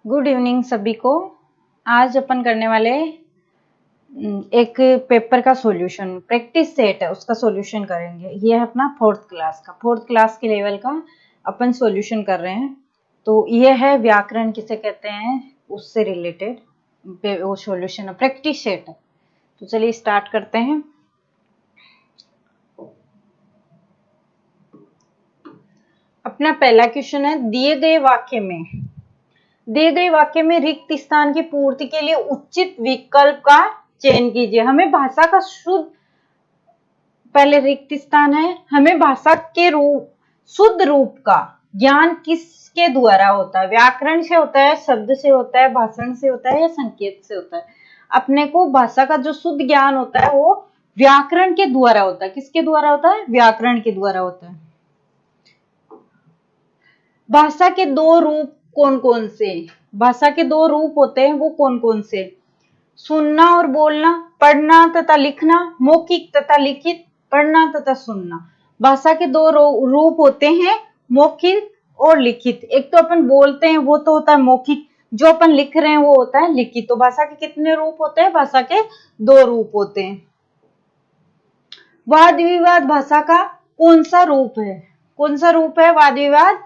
Good evening सभी को। आज अपन करने वाले एक पेपर का सॉल्यूशन, प्रैक्टिस सेट है उसका सॉल्यूशन करेंगे। ये है अपना फोर्थ क्लास के लेवल का अपन सॉल्यूशन कर रहे हैं। तो ये है व्याकरण किसे कहते हैं उससे रिलेटेड वो सॉल्यूशन है, प्रैक्टिस सेट है। तो चलिए स्टार्ट करते हैं। अपना पहला क्वेश्चन है, दिए गए वाक्य में रिक्त स्थान की पूर्ति के लिए उचित विकल्प का चयन कीजिए। हमें भाषा का शुद्ध, पहले रिक्त स्थान है, हमें भाषा के शुद्ध रूप का ज्ञान किसके द्वारा होता है? व्याकरण से होता है, शब्द से होता है, भाषण से होता है या संकेत से होता है? अपने को भाषा का जो शुद्ध ज्ञान होता है वो व्याकरण के द्वारा होता है। किसके द्वारा होता है? व्याकरण के द्वारा होता है। भाषा के दो रूप कौन कौन से? भाषा के दो रूप होते हैं, वो कौन कौन से? सुनना और बोलना, पढ़ना तथा लिखना, मौखिक तथा लिखित, पढ़ना तथा सुनना। भाषा के दो रूप होते हैं, मौखिक और लिखित। एक तो अपन बोलते हैं वो तो होता है मौखिक, जो अपन लिख रहे हैं वो होता है लिखित। तो भाषा के कितने रूप होते हैं? भाषा के दो रूप होते हैं। वाद विवाद भाषा का कौन सा रूप है? कौन सा रूप है वाद विवाद?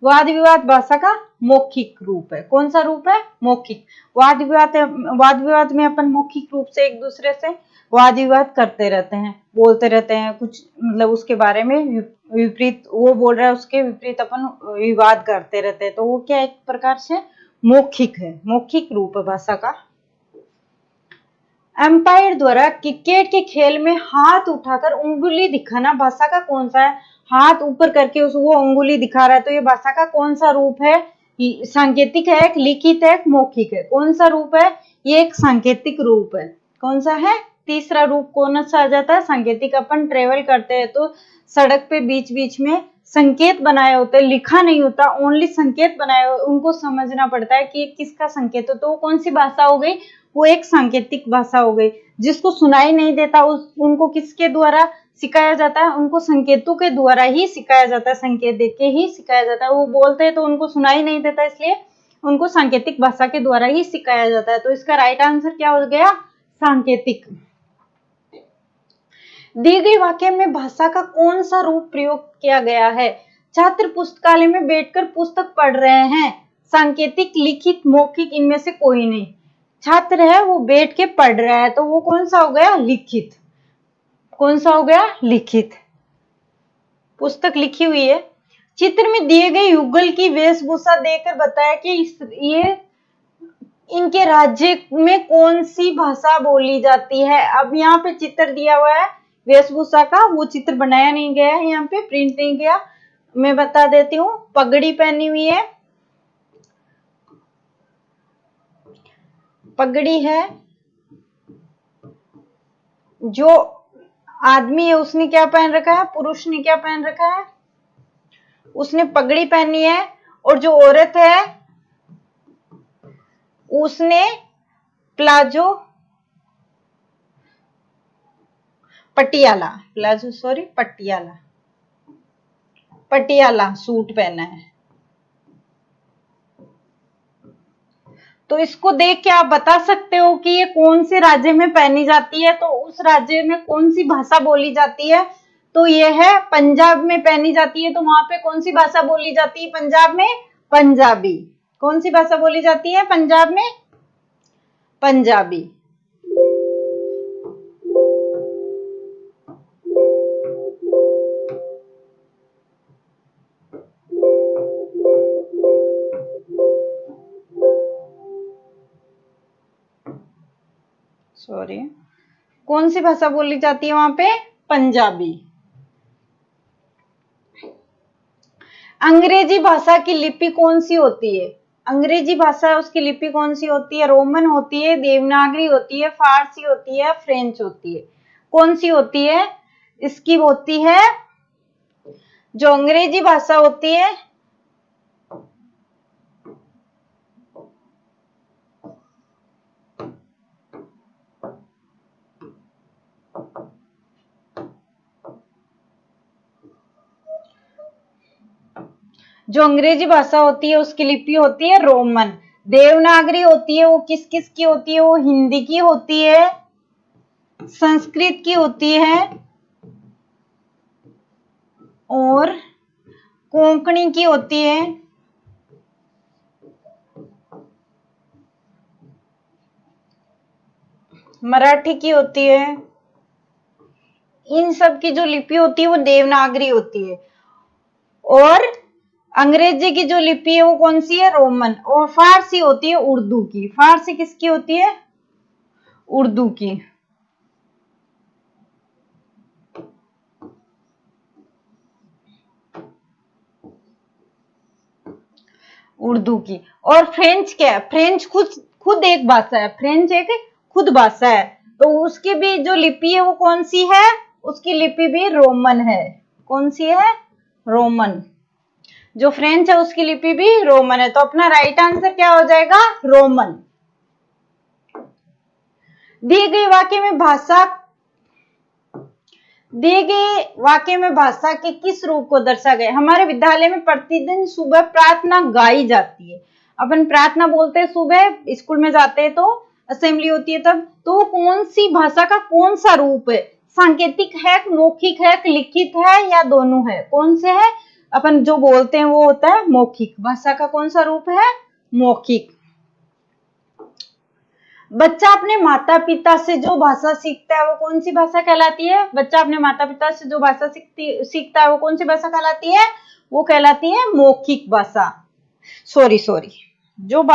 वाद विवाद भाषा का मौखिक रूप है। कौन सा रूप है? मौखिक। वाद विवाद में अपन मौखिक रूप से एक दूसरे से वाद विवाद करते रहते हैं, बोलते रहते हैं, कुछ मतलब उसके बारे में विपरीत वो बोल रहा है, उसके विपरीत अपन विवाद करते रहते हैं। तो वो क्या एक प्रकार से मौखिक है, मौखिक रूप है भाषा का। एम्पायर द्वारा क्रिकेट के खेल में हाथ उठाकर उंगली दिखाना भाषा का कौन सा है? हाथ ऊपर करके वो उंगली दिखा रहा है, तो ये भाषा का कौन सा रूप है? सांकेतिक है, लिखित है, मौखिक है? कौन सा रूप है? ये एक सांकेतिक रूप है। कौन सा है? तीसरा रूप कौन सा आ जाता है? सांकेतिक। अपन ट्रेवल करते हैं तो सड़क पे बीच बीच में संकेत बनाए होते हैं, लिखा नहीं होता, ओनली संकेत बनाए, उनको समझना पड़ता है कि किसका संकेत हो। तो वो कौन सी भाषा हो गई? वो एक सांकेतिक भाषा हो गई। जिसको सुनाई नहीं देता उनको किसके द्वारा सिखाया जाता है? उनको संकेतों के द्वारा ही सिखाया जाता है, संकेत देके ही सिखाया जाता है। वो बोलते हैं तो उनको सुनाई नहीं देता, इसलिए उनको सांकेतिक भाषा के द्वारा ही सिखाया जाता है। तो इसका राइट आंसर क्या हो गया? सांकेतिक। दी गई वाक्य में भाषा का कौन सा रूप प्रयोग किया गया है? छात्र पुस्तकालय में बैठकर पुस्तक पढ़ रहे हैं। सांकेतिक, लिखित, मौखिक, इनमें से कोई नहीं। छात्र है वो बैठ के पढ़ रहा है, तो वो कौन सा हो गया? लिखित। कौन सा हो गया? लिखित। पुस्तक लिखी हुई है। चित्र में दिए गए युगल की वेशभूषा देखकर बताया कि ये इनके राज्य में कौन सी भाषा बोली जाती है। अब यहाँ पे चित्र दिया हुआ है वेशभूषा का, वो चित्र बनाया नहीं गया है, यहाँ पे प्रिंट नहीं गया। मैं बता देती हूँ, पगड़ी पहनी हुई है, पगड़ी है। जो आदमी है उसने क्या पहन रखा है? पुरुष ने क्या पहन रखा है? उसने पगड़ी पहनी है। और जो औरत है उसने प्लाजो, पटियाला सूट पहना है। तो इसको देख के आप बता सकते हो कि ये कौन से राज्य में पहनी जाती है, तो उस राज्य में कौन सी भाषा बोली जाती है? तो ये है पंजाब में पहनी जाती है। तो वहां पे कौन सी भाषा बोली जाती है पंजाब में? पंजाबी। कौन सी भाषा बोली जाती है पंजाब में? पंजाबी। सॉरी, कौन सी भाषा बोली जाती है वहां पे? पंजाबी। अंग्रेजी भाषा की लिपि कौन सी होती है? अंग्रेजी भाषा उसकी लिपि कौन सी होती है? रोमन होती है, देवनागरी होती है, फारसी होती है, फ्रेंच होती है? कौन सी होती है? इसकी होती है, जो अंग्रेजी भाषा होती है उसकी लिपि होती है रोमन। देवनागरी होती है वो किस किस की होती है? वो हिंदी की होती है, संस्कृत की होती है और कोंकणी की होती है। मराठी की होती है। इन सब की जो लिपि होती है वो देवनागरी होती है। और अंग्रेजी की जो लिपि है वो कौन सी है? रोमन। और फारसी होती है उर्दू की। फारसी किसकी होती है? उर्दू की। उर्दू की। और फ्रेंच क्या है? फ्रेंच खुद खुद एक भाषा है। फ्रेंच एक खुद भाषा है, तो उसकी भी जो लिपि है वो कौन सी है? उसकी लिपि भी रोमन है। कौन सी है? रोमन। जो फ्रेंच है उसकी लिपि भी रोमन है, तो अपना राइट आंसर क्या हो जाएगा? रोमन। दिए गए वाक्य में भाषा दिए गए वाक्य में भाषा के किस रूप को दर्शा गया? हमारे विद्यालय में प्रतिदिन सुबह प्रार्थना गाई जाती है। अपन प्रार्थना बोलते हैं सुबह, स्कूल में जाते हैं तो असेंबली होती है तब। तो कौन सी भाषा का कौन सा रूप है? सांकेतिक है, मौखिक है, लिखित है या दोनों है? कौन से है? अपन जो बोलते हैं वो होता है मौखिक। भाषा का कौन सा रूप है? मौखिक। बच्चा अपने माता पिता से जो भाषा सीखता है वो कौन सी भाषा कहलाती है? बच्चा अपने माता पिता से जो भाषा सीखता है वो कौन सी भाषा कहलाती है? वो कहलाती है मौखिक भाषा। सॉरी सॉरी, जो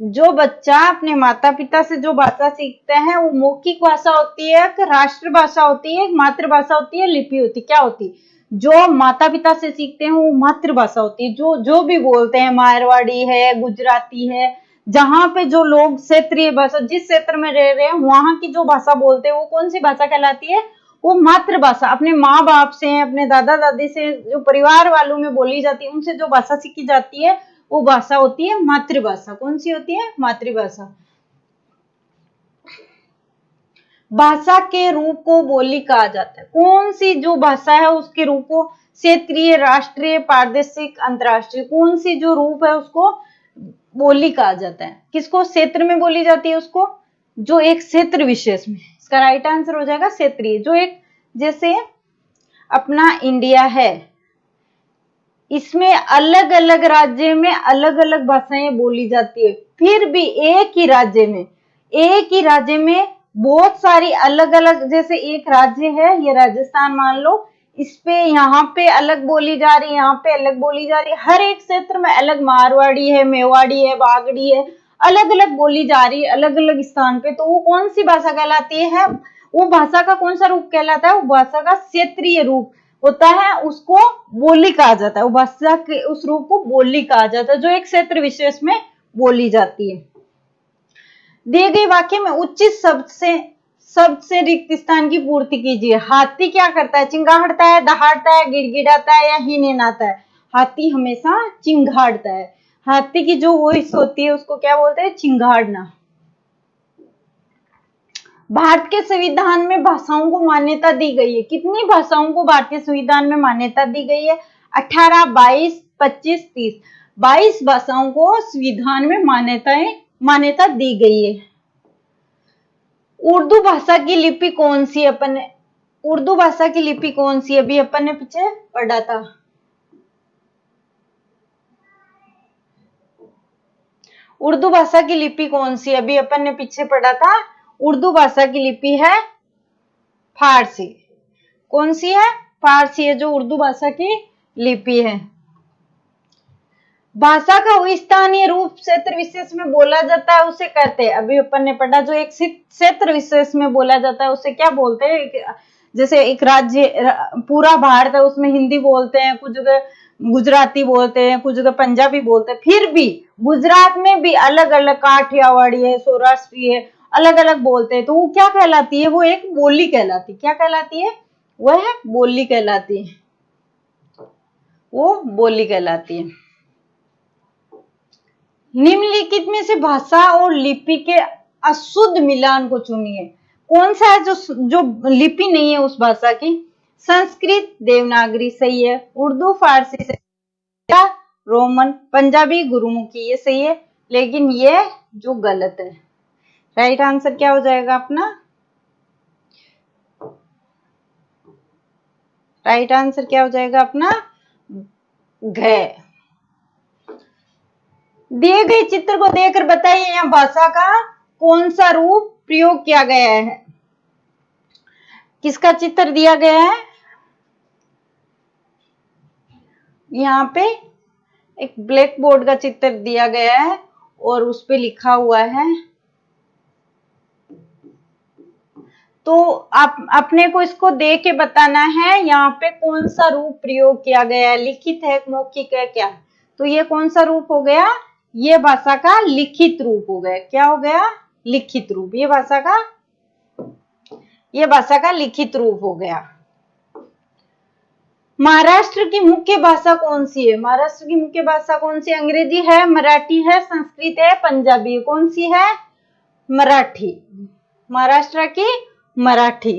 जो बच्चा अपने माता पिता से जो भाषा सीखते हैं वो मौखिक भाषा होती है, राष्ट्रभाषा होती है, मातृभाषा होती है, लिपि होती है। क्या होती है? जो माता पिता से सीखते हैं वो मातृभाषा होती है। जो जो भी बोलते हैं, मारवाड़ी है, गुजराती है, जहां पे जो लोग क्षेत्रीय भाषा, जिस क्षेत्र में रह रहे हैं वहां की जो भाषा बोलते हैं वो कौन सी भाषा कहलाती है? वो मातृभाषा। अपने माँ बाप से, अपने दादा दादी से, जो परिवार वालों में बोली जाती है, उनसे जो भाषा सीखी जाती है वो भाषा होती है मातृभाषा। कौन सी होती है? मातृभाषा। भाषा के रूप को बोली कहा जाता है। कौन सी जो भाषा है उसके रूप को क्षेत्रीय, राष्ट्रीय, प्रादेशिक, अंतरराष्ट्रीय, कौन सी जो रूप है उसको बोली कहा जाता है? किसको क्षेत्र में बोली जाती है? उसको जो एक क्षेत्र विशेष में। इसका राइट आंसर हो जाएगा क्षेत्रीय। जो एक, जैसे अपना इंडिया है, इसमें अलग अलग राज्य में अलग अलग भाषाएं बोली जाती है, फिर भी एक ही राज्य में बहुत सारी अलग अलग, जैसे एक राज्य है ये राजस्थान मान लो, इस पे यहाँ पे अलग बोली जा रही है, यहाँ पे अलग बोली जा रही है, हर एक क्षेत्र में अलग, मारवाड़ी है, मेवाड़ी है, बागड़ी है, अलग अलग बोली जा रही है अलग अलग स्थान पे। तो वो कौन सी भाषा कहलाती है? वो भाषा का कौन सा रूप कहलाता है? वो भाषा का क्षेत्रीय रूप होता है, उसको बोली कहा जाता है। वो भाषा के उस रूप को बोली कहा जाता है जो एक क्षेत्र विशेष में बोली जाती है। दिए गए वाक्य में उचित शब्द से रिक्त स्थान की पूर्ति कीजिए। हाथी क्या करता है? चिंगाड़ता है, दहाड़ता है, गिड़गिड़ाता है या हिनहिनाता है? हाथी हमेशा चिंगाड़ता है। हाथी की जो वॉइस होती है उसको क्या बोलते हैं? चिंगाड़ना। भारत के संविधान में भाषाओं को मान्यता दी गई है। कितनी भाषाओं को भारतीय संविधान में मान्यता दी गई है? 18, 22, 25, 30। 22 भाषाओं को संविधान में मान्यता दी गई है। उर्दू भाषा की लिपि कौन सी? उर्दू भाषा की लिपि कौन सी? अभी अपन ने पीछे पढ़ा था। उर्दू भाषा की लिपि कौन सी? अभी अपन ने पीछे पढ़ा था। उर्दू भाषा की लिपि है फारसी। कौन सी है? फारसी है जो उर्दू भाषा की लिपि है। भाषा का स्थानीय रूप क्षेत्र विशेष में बोला जाता है उसे कहते हैं, अभी अपन ने पढ़ा, जो एक क्षेत्र विशेष में बोला जाता है उसे क्या बोलते हैं? जैसे एक राज्य, पूरा भारत है, उसमें हिंदी बोलते हैं, कुछ जगह गुजराती बोलते हैं, कुछ जगह पंजाबी बोलते हैं, फिर भी गुजरात में भी अलग अलग, काठियावाड़ी है, सौराष्ट्री है, अलग अलग बोलते हैं, तो वो क्या कहलाती है? वो एक बोली कहलाती है। क्या कहलाती है? वह बोली कहलाती है। वो बोली कहलाती है। निम्नलिखित में से भाषा और लिपि के अशुद्ध मिलान को चुनिए। कौन सा है जो लिपि नहीं है उस भाषा की? संस्कृत, देवनागरी सही है, उर्दू फारसी सही है, रोमन, पंजाबी, गुरुमुखी ये सही है, लेकिन ये जो गलत है। राइट आंसर क्या हो जाएगा अपना? राइट आंसर क्या हो जाएगा अपना? घ। दिए गए चित्र को देखकर बताइए यहाँ भाषा का कौन सा रूप प्रयोग किया गया है। किसका चित्र दिया गया है? यहाँ पे एक ब्लैक बोर्ड का चित्र दिया गया है और उस पे लिखा हुआ है। तो आप अपने को इसको देख के बताना है यहाँ पे कौन सा रूप प्रयोग किया गया है, लिखित है, मौखिक है, क्या। तो ये कौन सा रूप हो गया? ये भाषा का लिखित रूप हो गया। क्या हो गया? लिखित रूप। ये भाषा का लिखित रूप हो गया। महाराष्ट्र की मुख्य भाषा कौन सी है? महाराष्ट्र की मुख्य भाषा कौन सी? अंग्रेजी है, मराठी है, संस्कृत है, पंजाबी है। कौन सी है? मराठी। महाराष्ट्र की मराठी।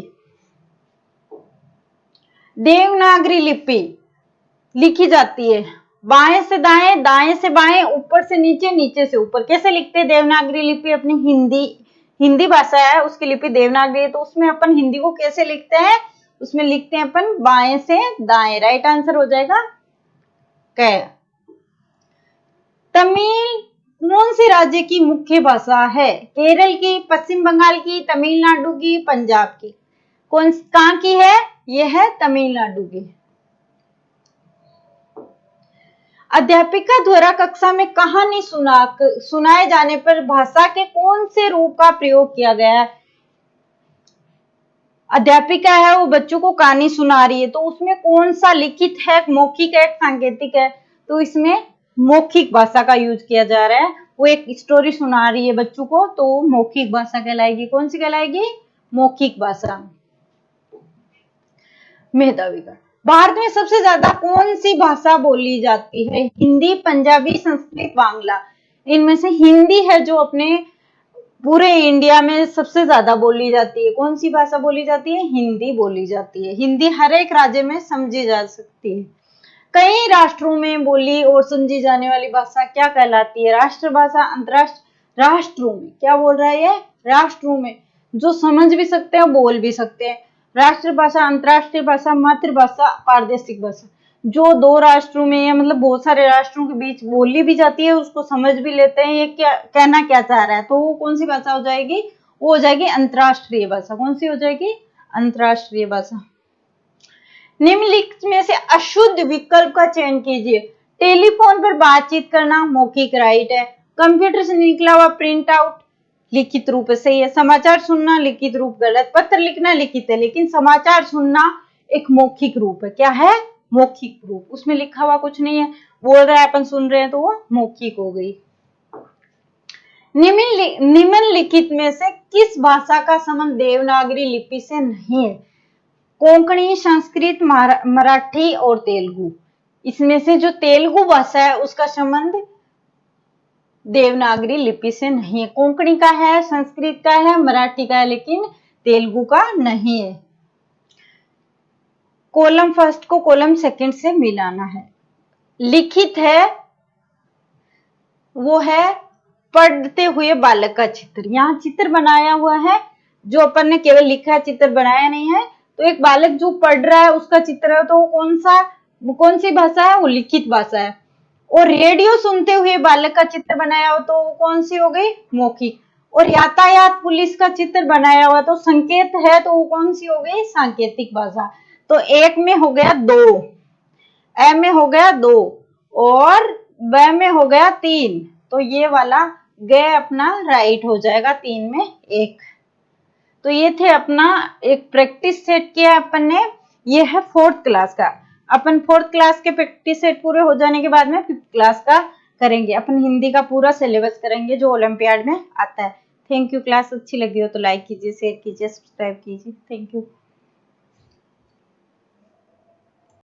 देवनागरी लिपि लिखी जाती है बाएं से दाएं, दाएं से बाएं, ऊपर से नीचे, नीचे से ऊपर। कैसे लिखते हैं देवनागरी लिपि? अपनी हिंदी भाषा है, उसकी लिपि देवनागरी है, तो उसमें अपन हिंदी को कैसे लिखते हैं? उसमें लिखते हैं अपन बाएं से दाएं। राइट आंसर हो जाएगा क। तमिल कौन से राज्य की मुख्य भाषा है? केरल की, पश्चिम बंगाल की, तमिलनाडु की, पंजाब की। कहां की है? यह है तमिलनाडु की। अध्यापिका द्वारा कक्षा में कहानी सुनाए जाने पर भाषा के कौन से रूप का प्रयोग किया गया है? अध्यापिका है, वो बच्चों को कहानी सुना रही है, तो उसमें कौन सा लिखित है, मौखिक है, सांकेतिक है? तो इसमें मौखिक भाषा का यूज किया जा रहा है। वो एक स्टोरी सुना रही है बच्चों को, तो मौखिक भाषा कहलाएगी। कौन सी कहलाएगी? मौखिक भाषा। मेधावीगण। भारत में सबसे ज्यादा कौन सी भाषा बोली जाती है? हिंदी, पंजाबी, संस्कृत, बांग्ला। इनमें से हिंदी है जो अपने पूरे इंडिया में सबसे ज्यादा बोली जाती है। कौन सी भाषा बोली जाती है? हिंदी बोली जाती है। हिंदी हर एक राज्य में समझी जा सकती है। कई राष्ट्रों में बोली और समझी जाने वाली भाषा क्या कहलाती है? राष्ट्रभाषा, अंतरराष्ट्रीय। राष्ट्रों में क्या बोल रहा है ये? राष्ट्रों में, जो समझ भी सकते हैं, बोल भी सकते हैं। राष्ट्रभाषा, अंतरराष्ट्रीय भाषा, मातृभाषा, प्रादेशिक भाषा। जो दो राष्ट्रों में या मतलब बहुत सारे राष्ट्रों के बीच बोली भी जाती है, उसको समझ भी लेते हैं ये क्या कहना क्या चाह रहा है, तो वो कौन सी भाषा हो जाएगी? वो हो जाएगी अंतरराष्ट्रीय भाषा। कौन सी हो जाएगी? अंतरराष्ट्रीय भाषा। निम्नलिखित में से अशुद्ध विकल्प का चयन कीजिए। टेलीफोन पर बातचीत करना मौखिक राइट है। कंप्यूटर से निकला हुआ प्रिंट आउट लिखित रूप सही है। समाचार सुनना लिखित रूप गलत। पत्र लिखना लिखित है, लेकिन समाचार सुनना एक मौखिक रूप है। क्या है? मौखिक रूप। उसमें लिखा हुआ कुछ नहीं है, बोल रहा है, अपन सुन रहे हैं, तो वो मौखिक हो गई। निम्नलिखित में से किस भाषा का संबंध देवनागरी लिपि से नहीं है? कोंकणी, संस्कृत, मराठी और तेलुगु। इसमें से जो तेलुगु भाषा है उसका संबंध देवनागरी लिपि से नहीं है। कोंकणी का है, संस्कृत का है, मराठी का है, लेकिन तेलुगु का नहीं है। कॉलम फर्स्ट को कॉलम सेकंड से मिलाना है। लिखित है वो है पढ़ते हुए बालक का चित्र। यहाँ चित्र बनाया हुआ है, जो अपन ने केवल लिखा है, चित्र बनाया नहीं है। तो एक बालक जो पढ़ रहा है उसका चित्र है, तो कौन सी भाषा है? वो लिखित भाषा है। और रेडियो सुनते हुए बालक का चित्र बनाया हो तो कौन सी हो गई? मौखिक। और यातायात पुलिस का चित्र बनाया हुआ तो संकेत है, तो वो कौन सी हो गई? सांकेतिक भाषा। तो एक में हो गया 2, ए में हो गया 2 और ब में हो गया 3, तो ये वाला ग अपना राइट हो जाएगा। 3 में 1। तो ये थे अपना एक प्रैक्टिस सेट किया अपन ने। ये है 4th क्लास का। अपन 4th क्लास के प्रैक्टिस सेट पूरे हो जाने के बाद में 5th क्लास का करेंगे। अपन हिंदी का पूरा सिलेबस करेंगे जो ओलंपियाड में आता है। Thank you. क्लास अच्छी लगी हो तो लाइक कीजिए, शेयर कीजिए, सब्सक्राइब कीजिए। Thank you.